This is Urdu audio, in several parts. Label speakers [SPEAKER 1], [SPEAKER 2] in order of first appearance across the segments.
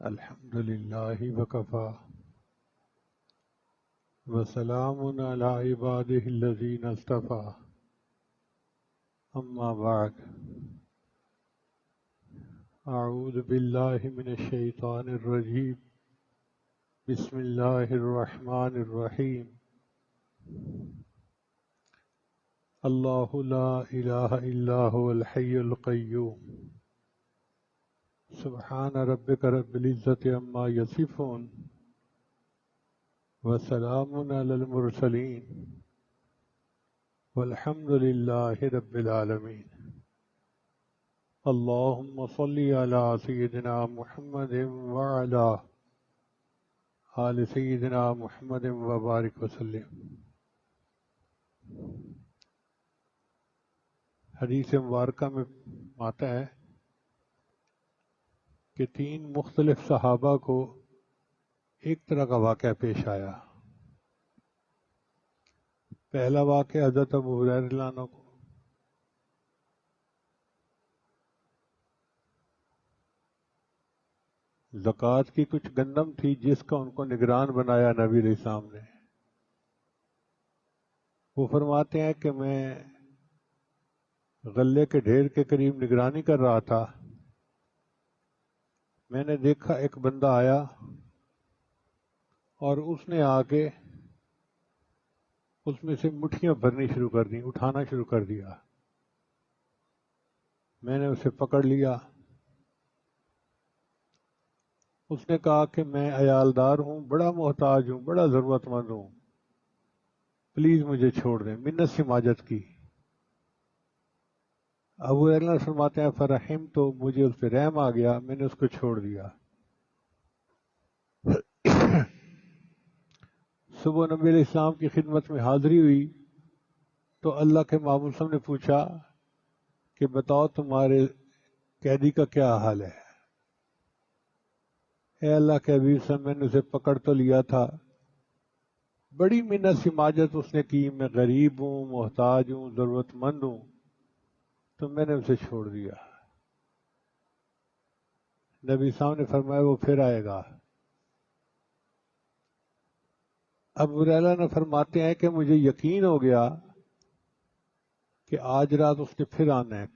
[SPEAKER 1] الحمد لله وكفى وسلام على عباده الذين اصطفى أما بعد أعوذ بالله من الشيطان الرجيم بسم الله الرحمن الرحيم الله لا إله إلا هو الحي القيوم سبحان ربك رب العزة عما يصفون وسلام على المرسلين والحمد لله رب العالمين اللهم صل على سيدنا محمد وعلى آل سيدنا محمد وبارك وسلم. حدیث مبارکہ میں آتا ہے کہ 3 مختلف صحابہ کو ایک طرح کا واقعہ پیش آیا. پہلا واقعہ حضرت ابو ہریرہ رضی اللہ عنہ کو، زکوٰۃ کی کچھ گندم تھی جس کا ان کو نگران بنایا نبی علیہ السلام نے. وہ فرماتے ہیں کہ میں غلے کے ڈھیر کے قریب نگرانی کر رہا تھا. میں نے دیکھا ایک بندہ آیا اور اس نے آ کے اس میں سے مٹھیاں بھرنی شروع کر دیں، اٹھانا شروع کر دیا. میں نے اسے پکڑ لیا. اس نے کہا کہ میں عیالدار ہوں، بڑا محتاج ہوں، بڑا ضرورت مند ہوں، پلیز مجھے چھوڑ دیں. منت سماجت کی. ابو ہریرہ فرماتے ہیں فرحم، تو مجھے اس پہ رحم آ گیا، میں نے اس کو چھوڑ دیا. صبح نبی علیہ السلام کی خدمت میں حاضری ہوئی تو اللہ کے محبوب صلی اللہ علیہ وسلم نے پوچھا کہ بتاؤ تمہارے قیدی کا کیا حال ہے. اے اللہ کے حبیب صلی اللہ علیہ وسلم، میں نے اسے پکڑ تو لیا تھا، بڑی منت سماجت اس نے کی، میں غریب ہوں، محتاج ہوں، ضرورت مند ہوں، تو میں نے اسے چھوڑ دیا. نبی صاحب نے فرمایا وہ پھر آئے گا. ابو ہریرہ نے فرماتے ہیں کہ مجھے یقین ہو گیا کہ آج رات اس نے پھر آنا ہے.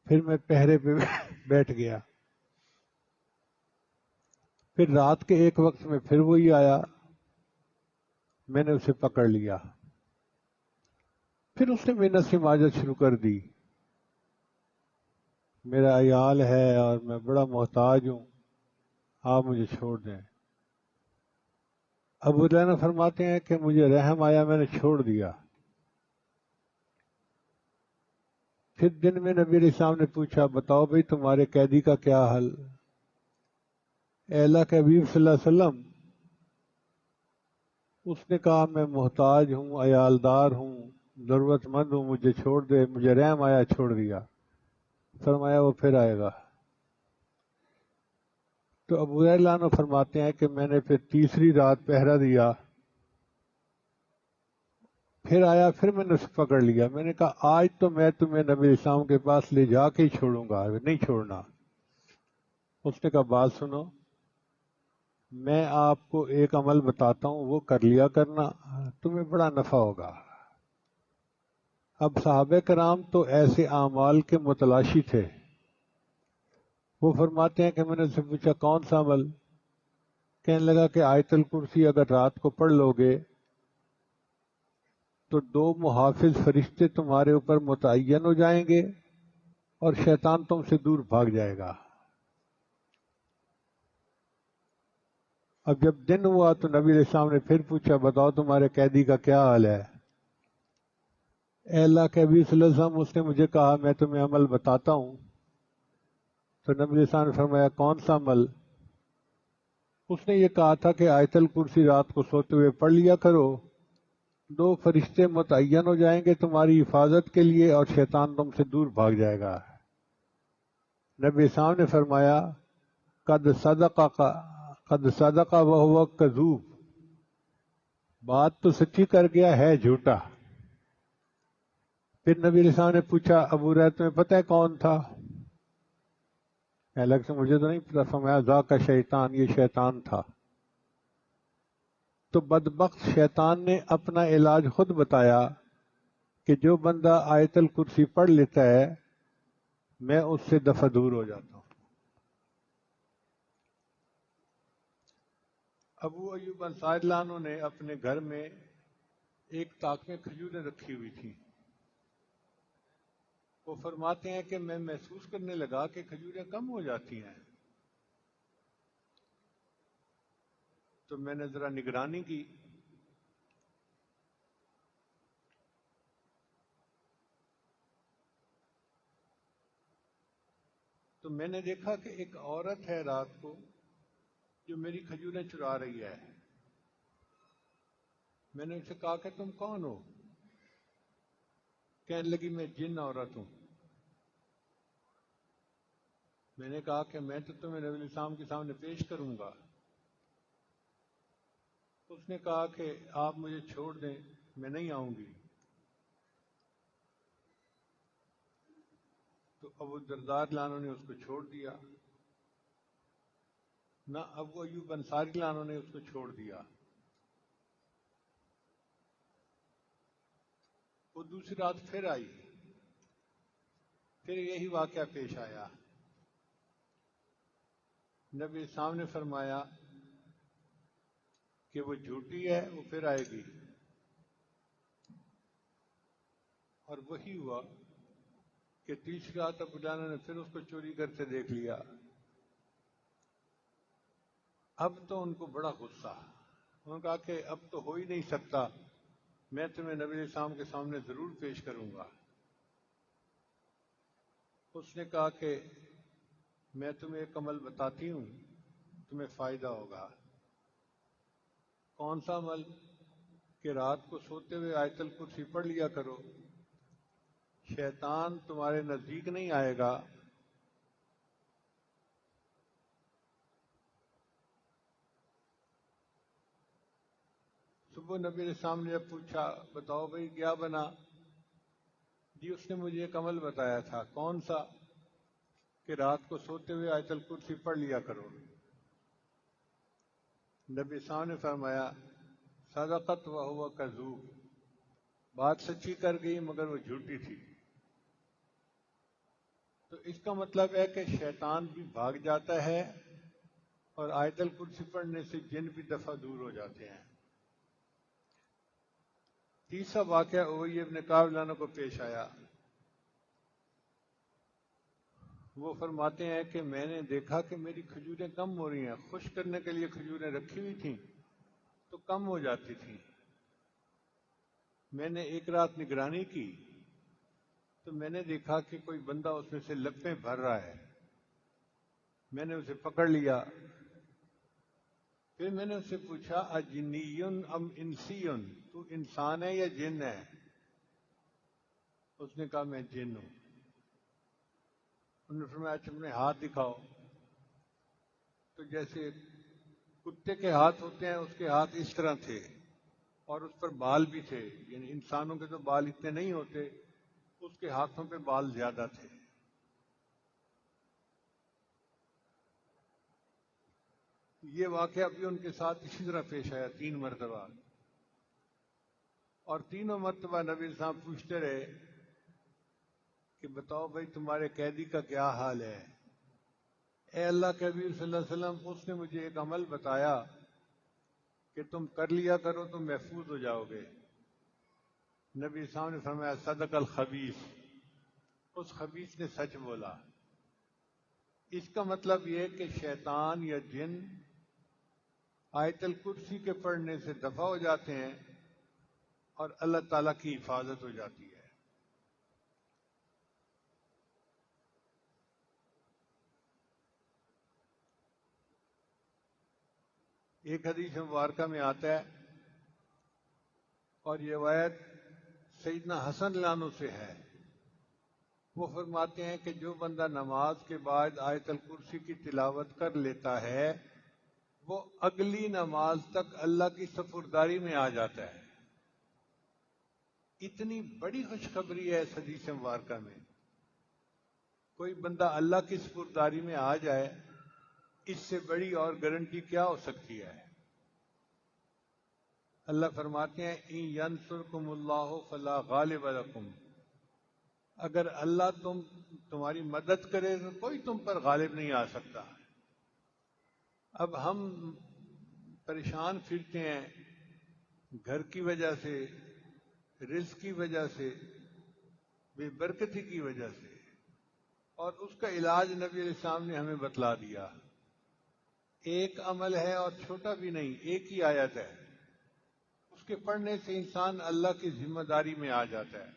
[SPEAKER 1] پھر میں پہرے پہ بیٹھ گیا. پھر رات کے ایک وقت میں پھر وہی آیا، میں نے اسے پکڑ لیا. پھر اس نے منت سماجت شروع کر دی، میرا عیال ہے اور میں بڑا محتاج ہوں، آپ مجھے چھوڑ دیں. ابو ہریرہ فرماتے ہیں کہ مجھے رحم آیا، میں نے چھوڑ دیا. پھر دن میں نبی علیہ السلام نے پوچھا بتاؤ بھائی تمہارے قیدی کا کیا حل. اے اللہ کے حبیب صلی اللہ علیہ وسلم، اس نے کہا میں محتاج ہوں، عیالدار ہوں، ضرورت مند ہوں، مجھے چھوڑ دے. مجھے رحم آیا، چھوڑ دیا. فرمایا وہ پھر آئے گا. تو ابو ہریرہ فرماتے ہیں کہ میں نے پھر تیسری رات پہرا دیا. پھر آیا، پھر میں نے اسے پکڑ لیا. میں نے کہا آج تو میں تمہیں نبی اسلام کے پاس لے جا کے ہی چھوڑوں گا، نہیں چھوڑنا. اس نے کہا بات سنو، میں آپ کو ایک عمل بتاتا ہوں، وہ کر لیا کرنا، تمہیں بڑا نفع ہوگا. اب صحابہ کرام تو ایسے اعمال کے متلاشی تھے. وہ فرماتے ہیں کہ میں نے اس سے پوچھا کون سا عمل. کہنے لگا کہ آیت الکرسی اگر رات کو پڑھ لو گے تو 2 محافظ فرشتے تمہارے اوپر متعین ہو جائیں گے اور شیطان تم سے دور بھاگ جائے گا. اب جب دن ہوا تو نبی علیہ السلام نے پھر پوچھا بتاؤ تمہارے قیدی کا کیا حال ہے. اے اللہ کے حبیب صلی اللہ علیہ وسلم، اس نے مجھے کہا میں تمہیں عمل بتاتا ہوں. تو نبی علیہ السلام نے فرمایا کون سا عمل. اس نے یہ کہا تھا کہ آیت الکرسی رات کو سوتے ہوئے پڑھ لیا کرو، 2 فرشتے متعین ہو جائیں گے تمہاری حفاظت کے لیے اور شیطان تم سے دور بھاگ جائے گا. نبی صاحب نے فرمایا قد صدق وہو کذوب، بات تو سچی کر گیا ہے جھوٹا. پھر نبی علیہ السلام نے پوچھا ابو ہریرہ تمہیں پتہ ہے کون تھا. الگ سے مجھے تو نہیں پتا، فرمایا ذاک شیطان، یہ شیطان تھا۔ تو بدبخت شیطان نے اپنا علاج خود بتایا کہ جو بندہ آیت الکرسی پڑھ لیتا ہے میں اس سے دفع دور ہو جاتا ہوں۔ ابو ایوب انصاری اللہ عنہ نے اپنے گھر میں ایک طاق میں کھجوریں رکھی ہوئی تھیں۔ وہ فرماتے ہیں کہ میں محسوس کرنے لگا کہ کھجوریں کم ہو جاتی ہیں، تو میں نے ذرا نگرانی کی، تو میں نے دیکھا کہ ایک عورت ہے رات کو جو میری کھجوریں چرا رہی ہے۔ میں نے اسے کہا کہ تم کون ہو؟ کہنے لگی میں جن عورت ہوں۔ میں نے کہا کہ میں تو تمہیں نبی علیہ السلام کے سامنے پیش کروں گا۔ اس نے کہا کہ آپ مجھے چھوڑ دیں، میں نہیں آؤں گی۔ تو ابو الدرداء لانو نے اس کو چھوڑ دیا، نہ ابو ایوب انصاری لانو نے اس کو چھوڑ دیا۔ وہ دوسری رات پھر آئی، پھر یہی واقعہ پیش آیا۔ نبی السلام نے فرمایا کہ وہ جھوٹی ہے، وہ پھر آئے گی۔ اور وہی ہوا کہ تیسری رات ابو جانا نے پھر اس کو چوری کرتے دیکھ لیا۔ اب تو ان کو بڑا غصہ، انہوں نے کہا کہ اب تو ہو ہی نہیں سکتا، میں تمہیں نبی علیہ السلام کے سامنے ضرور پیش کروں گا۔ اس نے کہا کہ میں تمہیں ایک عمل بتاتی ہوں، تمہیں فائدہ ہوگا۔ کون سا عمل؟ کہ رات کو سوتے ہوئے آیت الکرسی پڑھ لیا کرو، شیطان تمہارے نزدیک نہیں آئے گا۔ صبح نبی علیہ السلام نے جب پوچھا بتاؤ بھائی کیا بنا، جی اس نے مجھے ایک عمل بتایا تھا۔ کون سا؟ کہ رات کو سوتے ہوئے آیت الکرسی پڑھ لیا کرو۔ نبی صاحب نے فرمایا صدقت وہو کذوب، بات سچی کر گئی مگر وہ جھوٹی تھی۔ تو اس کا مطلب ہے کہ شیطان بھی بھاگ جاتا ہے اور آیت الکرسی پڑھنے سے جن بھی دفعہ دور ہو جاتے ہیں۔ تیسرا واقعہ ابی بن کعب رضی اللہ عنہ کو پیش آیا۔ وہ فرماتے ہیں کہ میں نے دیکھا کہ میری کھجوریں کم ہو رہی ہیں، خشک کرنے کے لیے کھجوریں رکھی ہوئی تھیں تو کم ہو جاتی تھیں۔ میں نے ایک رات نگرانی کی تو میں نے دیکھا کہ کوئی بندہ اس میں سے لپیں بھر رہا ہے۔ میں نے اسے پکڑ لیا، پھر میں نے اس سے پوچھا اجنیٌ ام انسیٌ، تو انسان ہے یا جن ہے؟ اس نے کہا میں جن ہوں۔ انہوں نے فرمایا اچھا اپنے ہاتھ دکھاؤ۔ تو جیسے کتے کے ہاتھ ہوتے ہیں اس کے ہاتھ اس طرح تھے اور اس پر بال بھی تھے، یعنی انسانوں کے تو بال اتنے نہیں ہوتے، اس کے ہاتھوں پہ بال زیادہ تھے۔ یہ واقعہ بھی ان کے ساتھ اسی طرح پیش آیا 3 مرتبہ، اور تینوں مرتبہ نبی صاحب پوچھتے رہے کہ بتاؤ بھائی تمہارے قیدی کا کیا حال ہے؟ اے اللہ کے حبیب صلی اللہ علیہ وسلم، اس نے مجھے ایک عمل بتایا کہ تم کر لیا کرو تو محفوظ ہو جاؤ گے۔ نبی صاحب نے فرمایا صدق الخبیث، اس خبیث نے سچ بولا۔ اس کا مطلب یہ کہ شیطان یا جن آیت الکرسی کے پڑھنے سے دفع ہو جاتے ہیں اور اللہ تعالیٰ کی حفاظت ہو جاتی ہے۔ ایک حدیث مبارکہ میں آتا ہے اور یہ روایت سیدنا حسن رضی اللہ عنہ سے ہے، وہ فرماتے ہیں کہ جو بندہ نماز کے بعد آیت الکرسی کی تلاوت کر لیتا ہے وہ اگلی نماز تک اللہ کی سپرداری میں آ جاتا ہے۔ اتنی بڑی خوشخبری ہے اس حدیث مبارکہ میں۔ کوئی بندہ اللہ کی سپرداری میں آ جائے، اس سے بڑی اور گارنٹی کیا ہو سکتی ہے؟ اللہ فرماتے ہیں ان ینصرکم اللہ فلا غالب لکم، اگر اللہ تمہاری مدد کرے تو کوئی تم پر غالب نہیں آ سکتا۔ اب ہم پریشان پھرتے ہیں گھر کی وجہ سے، رزق کی وجہ سے، بے برکتی کی وجہ سے، اور اس کا علاج نبی علیہ السلام نے ہمیں بتلا دیا۔ ایک عمل ہے اور چھوٹا بھی نہیں، ایک ہی آیت ہے، اس کے پڑھنے سے انسان اللہ کی ذمہ داری میں آ جاتا ہے۔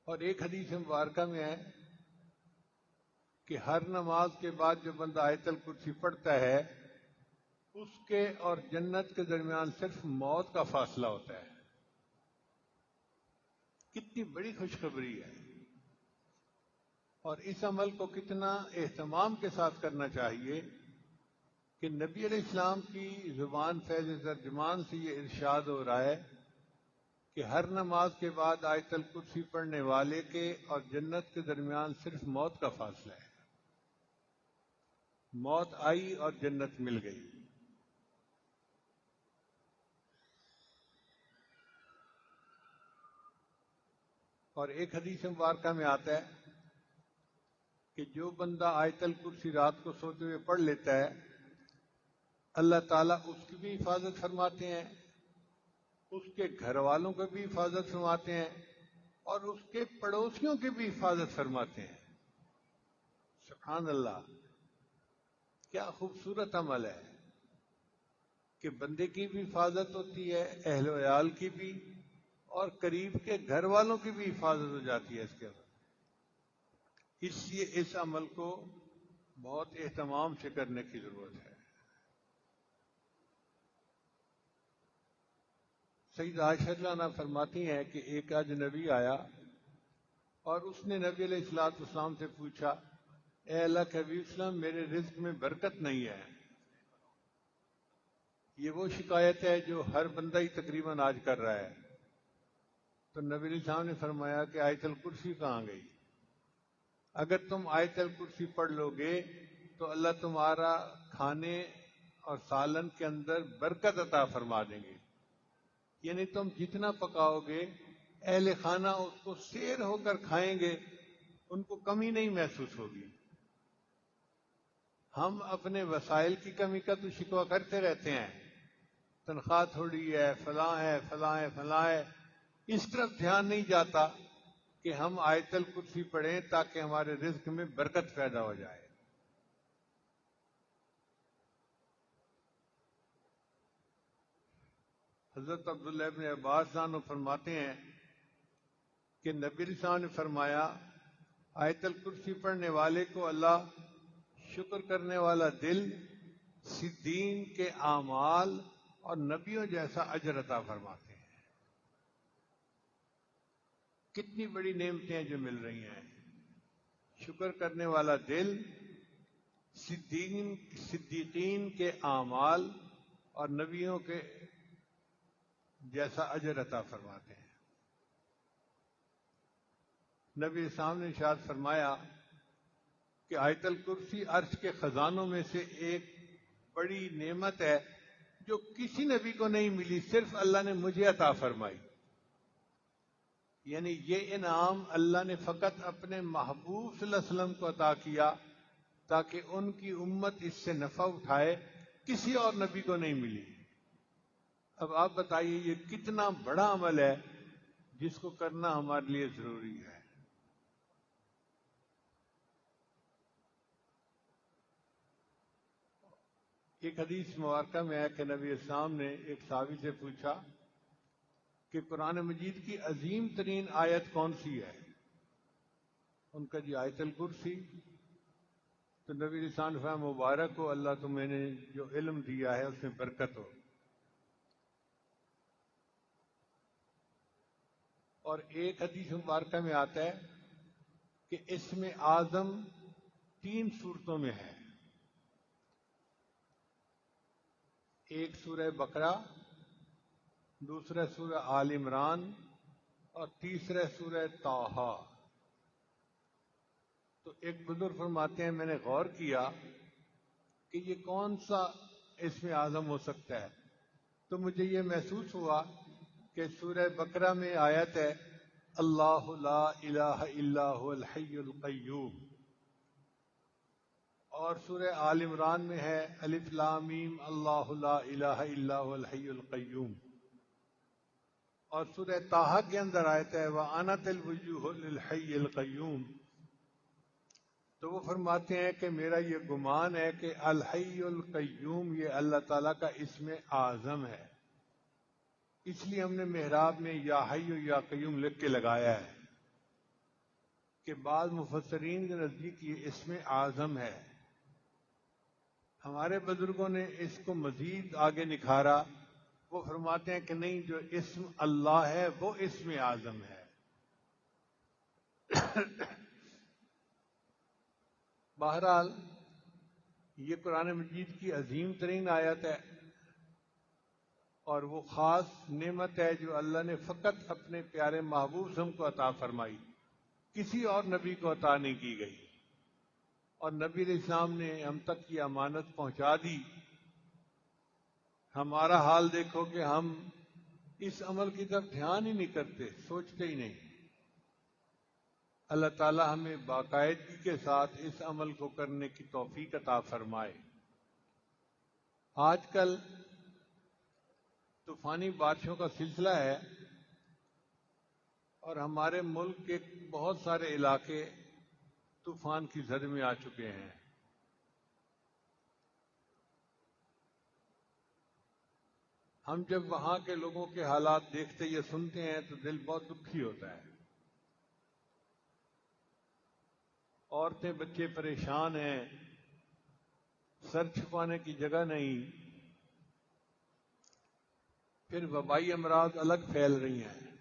[SPEAKER 1] اور ایک حدیث مبارکہ میں ہے کہ ہر نماز کے بعد جو بندہ آیت الکرسی پڑھتا ہے، اس کے اور جنت کے درمیان صرف موت کا فاصلہ ہوتا ہے۔ کتنی بڑی خوشخبری ہے! اور اس عمل کو کتنا اہتمام کے ساتھ کرنا چاہیے کہ نبی علیہ السلام کی زبان فیض ترجمان سے یہ ارشاد ہو رہا ہے کہ ہر نماز کے بعد آیت الکرسی پڑھنے والے کے اور جنت کے درمیان صرف موت کا فاصلہ ہے۔ موت آئی اور جنت مل گئی۔ اور ایک حدیث مبارکہ میں آتا ہے کہ جو بندہ آیت الکرسی رات کو سوتے ہوئے پڑھ لیتا ہے، اللہ تعالیٰ اس کی بھی حفاظت فرماتے ہیں، اس کے گھر والوں کی بھی حفاظت فرماتے ہیں، اور اس کے پڑوسیوں کی بھی حفاظت فرماتے ہیں۔ سبحان اللہ! کیا خوبصورت عمل ہے کہ بندے کی بھی حفاظت ہوتی ہے، اہل و عیال کی بھی، اور قریب کے گھر والوں کی بھی حفاظت ہو جاتی ہے اس کے اندر۔ اس لیے اس عمل کو بہت اہتمام سے کرنے کی ضرورت ہے۔ سیدہ عائشہ رضی اللہ عنہا فرماتی ہیں کہ ایک اجنبی آیا اور اس نے نبی علیہ الصلوۃ والسلام سے پوچھا، اے اللہ کے حبیب وسلم، میرے رزق میں برکت نہیں ہے۔ یہ وہ شکایت ہے جو ہر بندہ ہی تقریباً آج کر رہا ہے۔ تو نبی علیہ السلام نے فرمایا کہ آیت الکرسی کہاں گئی؟ اگر تم آیت الکرسی پڑھ لو گے تو اللہ تمہارا کھانے اور سالن کے اندر برکت عطا فرما دیں گے، یعنی تم جتنا پکاؤ گے اہل خانہ اس کو سیر ہو کر کھائیں گے، ان کو کمی نہیں محسوس ہوگی۔ ہم اپنے وسائل کی کمی کا تو شکوہ کرتے رہتے ہیں، تنخواہ تھوڑی ہے، فلاں ہے، فلاں ہے، فلاں ہے، اس طرف دھیان نہیں جاتا کہ ہم آیت الکرسی پڑھیں تاکہ ہمارے رزق میں برکت پیدا ہو جائے۔ حضرت عبداللہ ابن عباس عنہ فرماتے ہیں کہ نبی علیہ السلام نے فرمایا، آیت الکرسی پڑھنے والے کو اللہ شکر کرنے والا دل، صدیقین کے اعمال اور نبیوں جیسا اجر عطا فرماتے ہیں۔ کتنی بڑی نعمتیں جو مل رہی ہیں! شکر کرنے والا دل، صدیقین کے اعمال اور نبیوں کے جیسا اجر عطا فرماتے ہیں۔ نبی اسلام نے ارشاد فرمایا کہ آیت الکرسی عرش کے خزانوں میں سے ایک بڑی نعمت ہے جو کسی نبی کو نہیں ملی، صرف اللہ نے مجھے عطا فرمائی۔ یعنی یہ انعام اللہ نے فقط اپنے محبوب صلی اللہ علیہ وسلم کو عطا کیا تاکہ ان کی امت اس سے نفع اٹھائے، کسی اور نبی کو نہیں ملی۔ اب آپ بتائیے یہ کتنا بڑا عمل ہے جس کو کرنا ہمارے لیے ضروری ہے۔ ایک حدیث مبارکہ میں ہے کہ نبی اسلام نے ایک صحابی سے پوچھا کہ قرآن مجید کی عظیم ترین آیت کون سی ہے؟ ان کا جی آیت الکرسی۔ تو نبی علیہ السلام نے فرمایا، مبارک ہو، اللہ تمہیں نے جو علم دیا ہے اس میں برکت ہو۔ اور ایک حدیث مبارکہ میں آتا ہے کہ اسم اعظم 3 صورتوں میں ہے، ایک سورہ بقرہ، دوسرا سورہ آل عمران اور تیسرا سورہ طٰہٰ۔ تو ایک بزرگ فرماتے ہیں میں نے غور کیا کہ یہ کون سا اسم اعظم ہو سکتا ہے، تو مجھے یہ محسوس ہوا کہ سورہ بقرہ میں آیت ہے اللہ لا الہ الا هو الحی القیوم، اور سورہ آل عمران میں ہے الف لام میم اللہ لا الہ الا هو الحی القیوم، اور سورہ طٰہٰ کے اندر آیت ہے وَأَنَتِ الْوُجُوهُ لِلْحَيِّ الْقَيُّومِ۔ تو وہ فرماتے ہیں کہ میرا یہ گمان ہے کہ الحی القیوم یہ اللہ تعالیٰ کا اسم اعظم ہے، اس لیے ہم نے محراب میں یا حی یا قیوم لکھ کے لگایا ہے کہ بعض مفسرین کے نزدیک یہ اسم اعظم ہے۔ ہمارے بزرگوں نے اس کو مزید آگے نکھارا، وہ فرماتے ہیں کہ نہیں، جو اسم اللہ ہے وہ اسم اعظم ہے۔ بہرحال یہ قرآن مجید کی عظیم ترین آیت ہے، اور وہ خاص نعمت ہے جو اللہ نے فقط اپنے پیارے محبوب سے ہم کو عطا فرمائی، کسی اور نبی کو عطا نہیں کی گئی، اور نبی علیہ السلام نے ہم تک یہ امانت پہنچا دی۔ ہمارا حال دیکھو کہ ہم اس عمل کی طرف دھیان ہی نہیں کرتے، سوچتے ہی نہیں۔ اللہ تعالی ہمیں باقاعدگی کے ساتھ اس عمل کو کرنے کی توفیق عطا فرمائے۔ آج کل طوفانی بارشوں کا سلسلہ ہے، اور ہمارے ملک کے بہت سارے علاقے طوفان کی زد میں آ چکے ہیں۔ ہم جب وہاں کے لوگوں کے حالات دیکھتے یا سنتے ہیں تو دل بہت دکھی ہوتا ہے۔ عورتیں بچے پریشان ہیں، سر چھپانے کی جگہ نہیں، پھر وبائی امراض الگ پھیل رہی ہیں،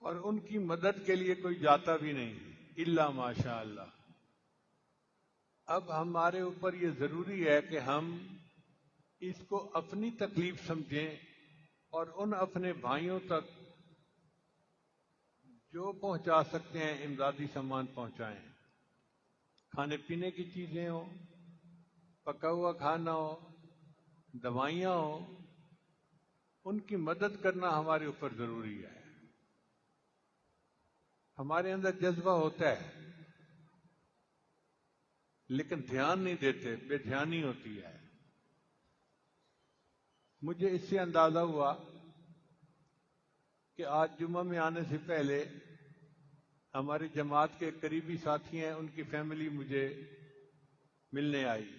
[SPEAKER 1] اور ان کی مدد کے لیے کوئی جاتا بھی نہیں الا ماشاء اللہ۔ اب ہمارے اوپر یہ ضروری ہے کہ ہم اس کو اپنی تکلیف سمجھیں اور ان اپنے بھائیوں تک جو پہنچا سکتے ہیں امدادی سامان پہنچائیں، کھانے پینے کی چیزیں ہوں، پکا ہوا کھانا ہو، دوائیاں ہوں، ان کی مدد کرنا ہمارے اوپر ضروری ہے۔ ہمارے اندر جذبہ ہوتا ہے لیکن دھیان نہیں دیتے، بے دھیانی ہوتی ہے۔ مجھے اس سے اندازہ ہوا کہ آج جمعہ میں آنے سے پہلے ہماری جماعت کے قریبی ساتھی ہیں، ان کی فیملی مجھے ملنے آئی،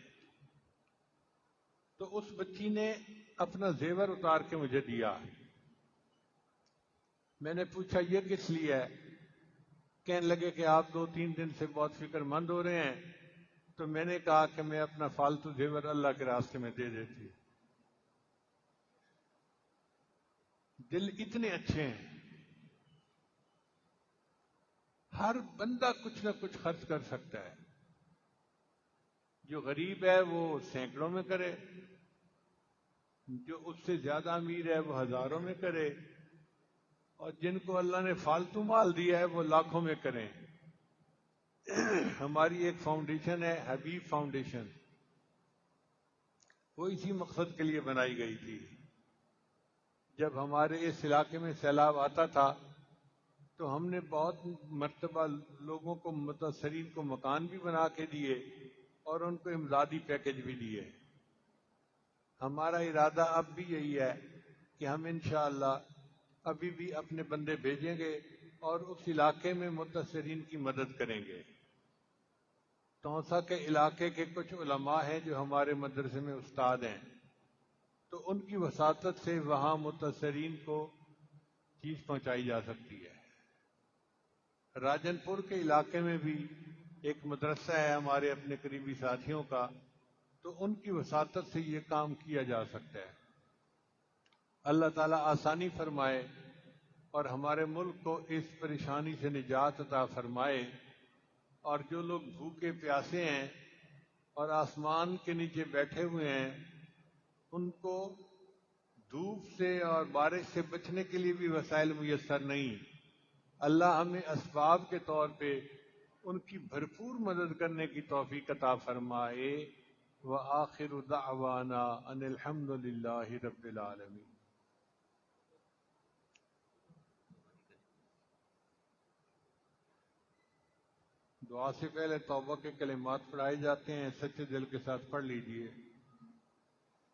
[SPEAKER 1] تو اس بچی نے اپنا زیور اتار کے مجھے دیا۔ میں نے پوچھا یہ کس لیے ہے؟ کہنے لگے کہ آپ 2-3 دن سے بہت فکر مند ہو رہے ہیں، تو میں نے کہا کہ میں اپنا فالتو زیور اللہ کے راستے میں دے دیتی۔ دل اتنے اچھے ہیں، ہر بندہ کچھ نہ کچھ خرچ کر سکتا ہے۔ جو غریب ہے وہ سینکڑوں میں کرے، جو اس سے زیادہ امیر ہے وہ ہزاروں میں کرے، اور جن کو اللہ نے فالتو مال دیا ہے وہ لاکھوں میں کریں۔ ہماری ایک فاؤنڈیشن ہے حبیب فاؤنڈیشن، وہ اسی مقصد کے لیے بنائی گئی تھی۔ جب ہمارے اس علاقے میں سیلاب آتا تھا تو ہم نے بہت مرتبہ لوگوں کو، متاثرین کو مکان بھی بنا کے دیے اور ان کو امدادی پیکج بھی دیے۔ ہمارا ارادہ اب بھی یہی ہے کہ ہم انشاءاللہ ابھی بھی اپنے بندے بھیجیں گے اور اس علاقے میں متاثرین کی مدد کریں گے۔ توسا کے علاقے کے کچھ علماء ہیں جو ہمارے مدرسے میں استاد ہیں، تو ان کی وساطت سے وہاں متاثرین کو چیز پہنچائی جا سکتی ہے۔ راجن پور کے علاقے میں بھی ایک مدرسہ ہے ہمارے اپنے قریبی ساتھیوں کا، تو ان کی وساطت سے یہ کام کیا جا سکتا ہے۔ اللہ تعالیٰ آسانی فرمائے اور ہمارے ملک کو اس پریشانی سے نجات عطا فرمائے، اور جو لوگ بھوکے پیاسے ہیں اور آسمان کے نیچے بیٹھے ہوئے ہیں ان کو دھوپ سے اور بارش سے بچنے کے لیے بھی وسائل میسر نہیں، اللہ ہمیں اسباب کے طور پہ ان کی بھرپور مدد کرنے کی توفیق عطا فرمائے۔ وآخر دعوانا ان الحمد للہ رب العالمین۔ دعا سے پہلے توبہ کے کلمات پڑھائے جاتے ہیں، سچے دل کے ساتھ پڑھ لیجئے۔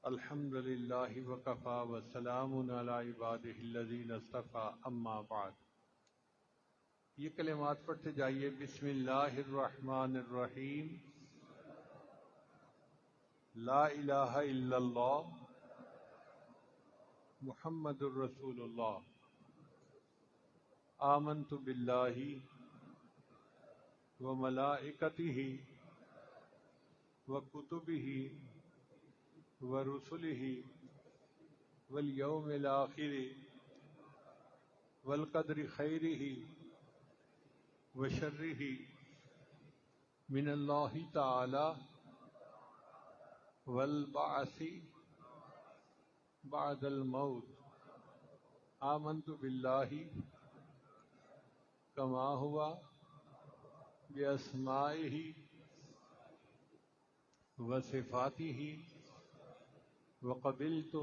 [SPEAKER 1] الحمد للہ وکفی وسلام علی عبادہ الذین اصطفی، اما بعد۔ یہ کلمات پڑھتے جائیے۔ بسم اللہ الرحمن الرحیم، لا الہ الا اللہ محمد الرسول اللہ، آمنت باللہ وملائکتہ وکتبہ ورسلہ والیوم الآخر والقدر خیرہ وشرہ من اللہ تعالی والبعث بعد الموت، آمنت باللہ کما ہوا باسمائہ وصفاتہ وقبلت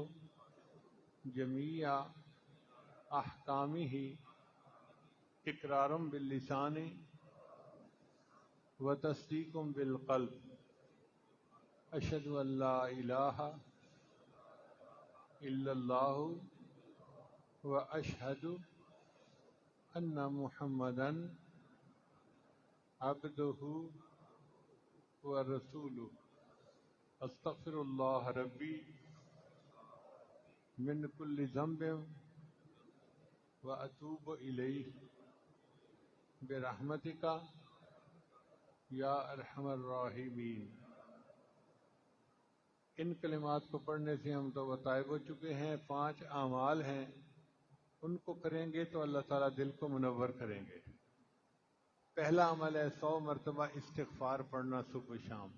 [SPEAKER 1] جمیع احکامہ اقرارا باللسان وتصدیق بالقلب، اشہد ان لا الہ الا اللہ واشہد ان محمدا عبدہ ورسولہ، استغفر اللہ ربی من کل ذنب واتوب الیہ برحمتک یا ارحم الراحمین۔ ان کلمات کو پڑھنے سے ہم تو طائب ہو چکے ہیں۔ 5 اعمال ہیں، ان کو کریں گے تو اللہ تعالیٰ دل کو منور کریں گے۔ پہلا عمل ہے 100 مرتبہ استغفار پڑھنا صبح و شام۔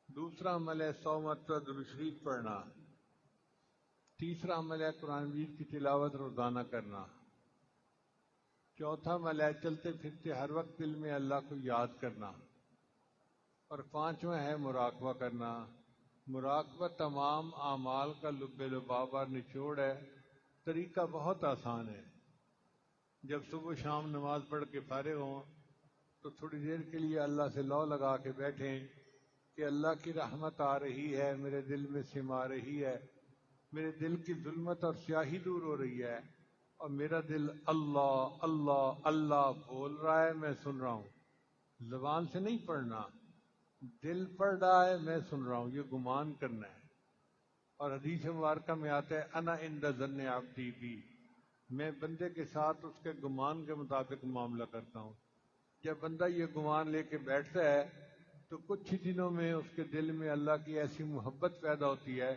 [SPEAKER 1] دوسرا عمل ہے 100 مرتبہ درود شریف پڑھنا۔ تیسرا عمل ہے قرآن مجید کی تلاوت روزانہ کرنا۔ چوتھا عمل ہے چلتے پھرتے ہر وقت دل میں اللہ کو یاد کرنا۔ اور 5واں ہے مراقبہ کرنا۔ مراقبہ تمام اعمال کا لب لباب اور نچوڑ ہے۔ طریقہ بہت آسان ہے۔ جب صبح و شام نماز پڑھ کے فارغ ہوں تو تھوڑی دیر کے لیے اللہ سے لو لگا کے بیٹھیں کہ اللہ کی رحمت آ رہی ہے، میرے دل میں سما رہی ہے، میرے دل کی ظلمت اور سیاہی دور ہو رہی ہے، اور میرا دل اللہ اللہ اللہ بول رہا ہے، میں سن رہا ہوں۔ زبان سے نہیں پڑھنا، دل پڑھ رہا ہے، میں سن رہا ہوں، یہ گمان کرنا ہے۔ اور حدیث مبارکہ میں آتا ہے انا عند ظن عبدی بی، میں بندے کے ساتھ اس کے گمان کے مطابق معاملہ کرتا ہوں۔ جب بندہ یہ گمان لے کے بیٹھتا ہے تو کچھ ہی دنوں میں اس کے دل میں اللہ کی ایسی محبت پیدا ہوتی ہے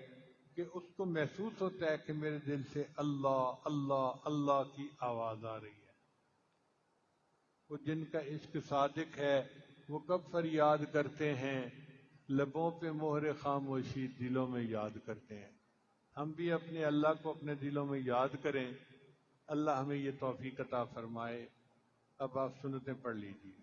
[SPEAKER 1] کہ اس کو محسوس ہوتا ہے کہ میرے دل سے اللہ اللہ اللہ کی آواز آ رہی ہے۔ وہ جن کا عشق صادق ہے وہ کب فریاد کرتے ہیں، لبوں پہ مہر خاموشی دلوں میں یاد کرتے ہیں۔ ہم بھی اپنے اللہ کو اپنے دلوں میں یاد کریں۔ اللہ ہمیں یہ توفیق عطا فرمائے۔ اب آپ سنتیں پڑھ لیجیے۔